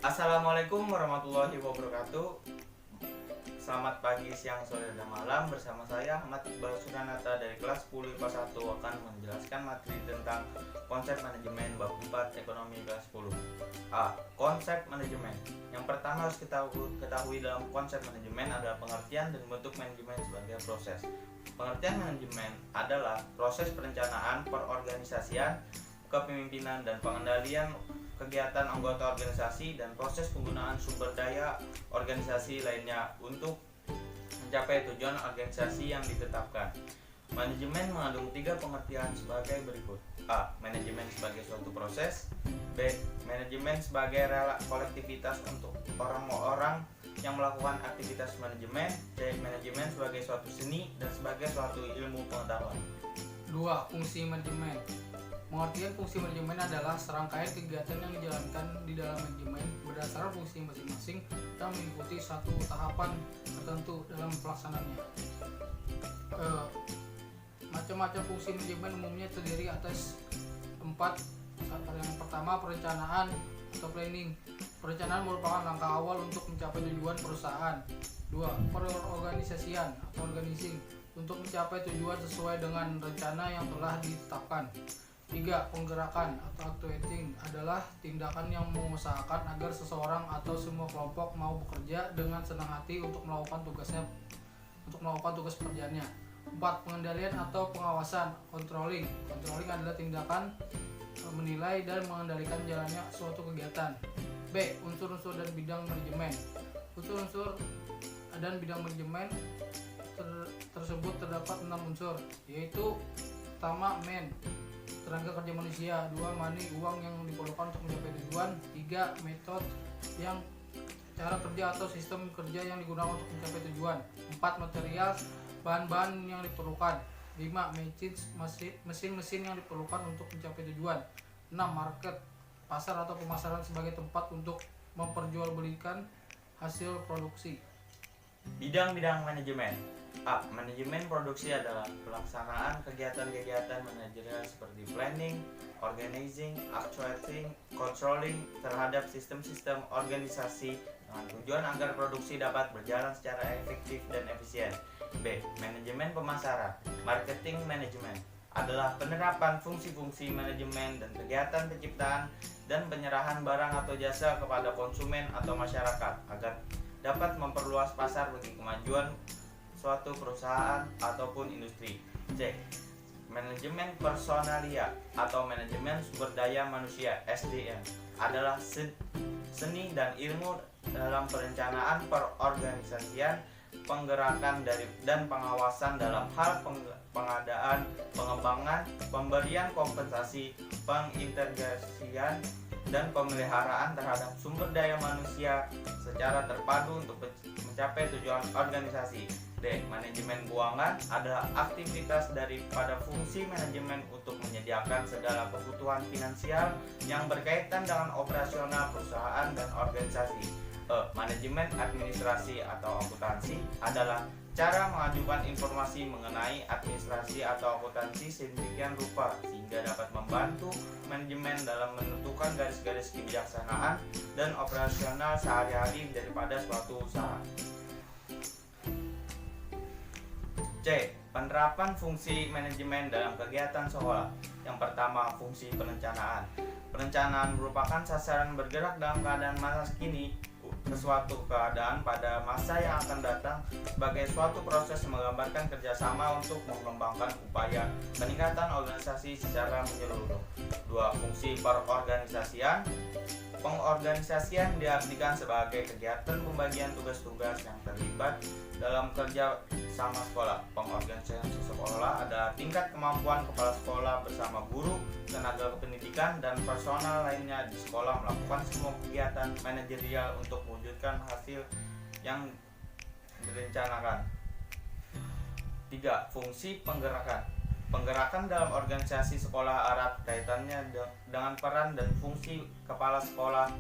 Assalamualaikum warahmatullahi wabarakatuh. Selamat pagi, siang, sore, dan malam. Bersama saya Ahmad Iqbal Sunanata dari kelas 10 IPA 1 akan menjelaskan materi tentang konsep manajemen bab 4 ekonomi kelas 10. Konsep manajemen. Yang pertama harus kita ketahui dalam konsep manajemen adalah pengertian dan bentuk manajemen sebagai proses. Pengertian manajemen adalah proses perencanaan, perorganisasian, kepemimpinan, dan pengendalian kegiatan anggota organisasi dan proses penggunaan sumber daya organisasi lainnya untuk mencapai tujuan organisasi yang ditetapkan. Manajemen mengandung 3 pengertian sebagai berikut. Manajemen sebagai suatu proses. B. Manajemen sebagai kolektivitas untuk orang-orang yang melakukan aktivitas manajemen. C. Manajemen sebagai suatu seni dan sebagai suatu ilmu pengetahuan. 2. Fungsi manajemen. Pengertian fungsi manajemen adalah serangkaian kegiatan yang dijalankan di dalam manajemen berdasarkan fungsi masing-masing dan mengikuti satu tahapan tertentu dalam pelaksanaannya. Macam-macam fungsi manajemen umumnya terdiri atas 4. Yang pertama, perencanaan atau planning. Perencanaan merupakan langkah awal untuk mencapai tujuan perusahaan. 2. Perorganisasian atau organizing, untuk mencapai tujuan sesuai dengan rencana yang telah ditetapkan. 3. Penggerakan atau actuating adalah tindakan yang mengusahakan agar seseorang atau semua kelompok mau bekerja dengan senang hati untuk melakukan tugas pekerjaannya. 4. Pengendalian atau pengawasan, controlling. Controlling adalah tindakan menilai dan mengendalikan jalannya suatu kegiatan. B. Unsur-unsur dan bidang manajemen. Unsur-unsur dan bidang manajemen tersebut terdapat 6 unsur, yaitu pertama, tenaga kerja manusia. 2. Money, uang yang diperlukan untuk mencapai tujuan. 3. Metode, yang cara kerja atau sistem kerja yang digunakan untuk mencapai tujuan. 4. Material, bahan-bahan yang diperlukan. 5. Mesin-mesin yang diperlukan untuk mencapai tujuan. 6. Market, pasar atau pemasaran sebagai tempat untuk memperjualbelikan hasil produksi. Bidang-bidang manajemen. Manajemen produksi adalah pelaksanaan kegiatan-kegiatan manajerial seperti planning, organizing, actuating, controlling terhadap sistem-sistem organisasi dengan tujuan agar produksi dapat berjalan secara efektif dan efisien. B. Manajemen pemasaran. Marketing management adalah penerapan fungsi-fungsi manajemen dan kegiatan penciptaan dan penyerahan barang atau jasa kepada konsumen atau masyarakat agar dapat memperluas pasar bagi kemajuan suatu perusahaan ataupun industri. C. Manajemen personalia atau manajemen sumber daya manusia (SDM) adalah seni dan ilmu dalam perencanaan, perorganisasian, penggerakan dan pengawasan dalam hal pengadaan, pengembangan, pemberian kompensasi, pengintegrasian, dan pemeliharaan terhadap sumber daya manusia secara terpadu untuk mencapai tujuan organisasi. D. Manajemen keuangan adalah aktivitas daripada fungsi manajemen untuk menyediakan segala kebutuhan finansial yang berkaitan dengan operasional perusahaan dan organisasi. E. Manajemen administrasi atau akuntansi adalah cara mengajukan informasi mengenai administrasi atau akuntansi sedemikian rupa sehingga dapat membantu manajemen dalam menentukan garis-garis kebijaksanaan dan operasional sehari-hari daripada suatu usaha. C. Penerapan fungsi manajemen dalam kegiatan sekolah. Yang pertama, fungsi perencanaan. Perencanaan merupakan sasaran bergerak dalam keadaan masa kini ke suatu keadaan pada masa yang akan datang sebagai suatu proses menggambarkan kerjasama untuk mengembangkan upaya peningkatan organisasi secara menyeluruh. 2. Fungsi perorganisasian. Pengorganisasian diartikan sebagai kegiatan pembagian tugas-tugas yang terlibat dalam kerja sama sekolah. Pengorganisasian sekolah adalah tingkat kemampuan kepala sekolah bersama guru, tenaga kependidikan, dan personal lainnya di sekolah melakukan semua kegiatan manajerial untuk mewujudkan hasil yang direncanakan. 3. Fungsi penggerakan. Penggerakan dalam organisasi sekolah erat kaitannya dengan peran dan fungsi kepala sekolah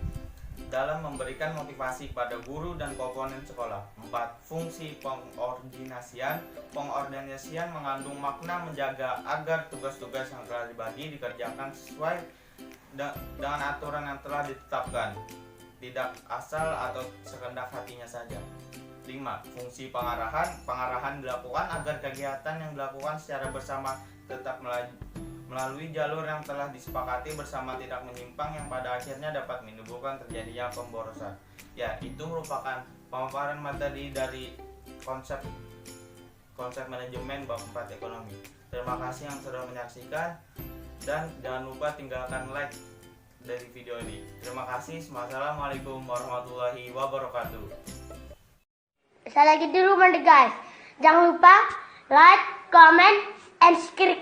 dalam memberikan motivasi kepada guru dan komponen sekolah. 4. Fungsi pengordinasian. Pengordinasian mengandung makna menjaga agar tugas-tugas yang telah dibagi dikerjakan sesuai dengan aturan yang telah ditetapkan. tidak asal atau sekehendak hatinya saja. 5. Fungsi pengarahan. Pengarahan dilakukan agar kegiatan yang dilakukan secara bersama tetap melalui jalur yang telah disepakati bersama, tidak menyimpang, yang pada akhirnya dapat menimbulkan terjadinya pemborosan. Ya, itu merupakan pemaparan materi dari konsep manajemen bab 4 ekonomi. Terima kasih yang sudah menyaksikan, dan jangan lupa tinggalkan like dari video ini. Terima kasih. Wassalamualaikum warahmatullahi wabarakatuh. Saya lagi di rumah nih guys. Jangan lupa like, comment, and subscribe.